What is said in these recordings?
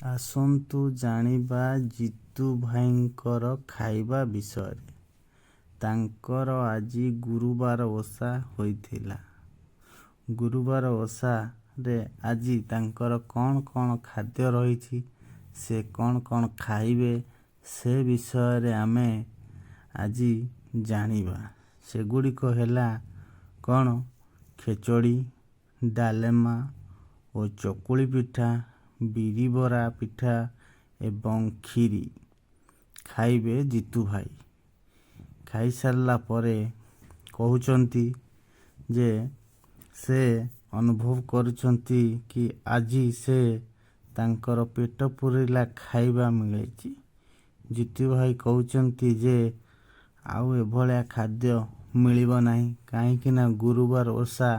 ଆସନ୍ତୁ ଜାଣିବା ଜିତୁ ଭାଇଙ୍କର ଖାଇବା ବିଷୟରେ। ତାଙ୍କର ଆଜି ଗୁରୁବାର ଓଷା ହୋଇଥିଲା। ଗୁରୁବାର ଓଷାରେ ଆଜି ତାଙ୍କର କ'ଣ କ'ଣ ଖାଦ୍ୟ ରହିଛି, ସେ କ'ଣ କ'ଣ ଖାଇବେ, ସେ ବିଷୟରେ ଆମେ ଆଜି ଜାଣିବା। ସେଗୁଡ଼ିକ ହେଲା କ'ଣ? ଖେଚଡ଼ି, ଡାଲେମା ଓ ଚକୁଳି ପିଠା, ବିରି ବରା ପିଠା ଏବଂ କ୍ଷୀରି ଖାଇବେ ଜିତୁ ଭାଇ। ଖାଇସାରିଲା ପରେ କହୁଛନ୍ତି ଯେ ସେ ଅନୁଭବ କରୁଛନ୍ତି କି ଆଜି ସେ ତାଙ୍କର ପେଟ ପୁରିଲା ଖାଇବା ମିଳିଛି। ଜିତୁ ଭାଇ କହୁଛନ୍ତି ଯେ ଆଉ ଏଭଳିଆ ଖାଦ୍ୟ ମିଳିବ ନାହିଁ, କାହିଁକି ନା ଗୁରୁବାର ଓଷା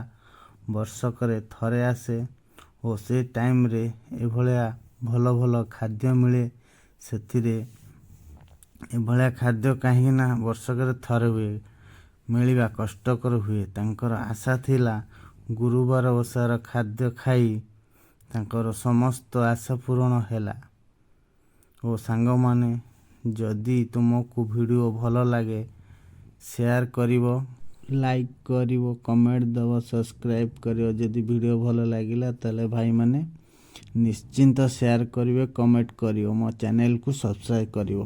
ବର୍ଷକରେ ଥରେ ଆସେ ଓ ସେ ଟାଇମ୍ରେ ଏଭଳିଆ ଭଲ ଭଲ ଖାଦ୍ୟ ମିଳେ। ସେଥିରେ ଏଭଳିଆ ଖାଦ୍ୟ କାହିଁକି ନା ବର୍ଷକରେ ଥରେ ହୁଏ, ମିଳିବା କଷ୍ଟକର ହୁଏ। ତାଙ୍କର ଆଶା ଥିଲା ଗୁରୁବାର ଓଷାର ଖାଦ୍ୟ ଖାଇ ତାଙ୍କର ସମସ୍ତ ଆଶା ପୂରଣ ହେଲା। ଓ ସାଙ୍ଗମାନେ, ଯଦି ତୁମକୁ ଭିଡ଼ିଓ ଭଲ ଲାଗେ ସେୟାର କରିବ, ଲାଇକ୍ କରିବ, କମେଣ୍ଟ ଦେବ, ସବସ୍କ୍ରାଇବ୍ କରିବ। ଯଦି ଭିଡ଼ିଓ ଭଲ ଲାଗିଲା ତାହେଲେ ଭାଇମାନେ ନିଶ୍ଚିନ୍ତ ସେୟାର କରିବେ, କମେଣ୍ଟ କରିବ, ମୋ ଚ୍ୟାନେଲକୁ ସବସ୍କ୍ରାଇବ୍ କରିବ।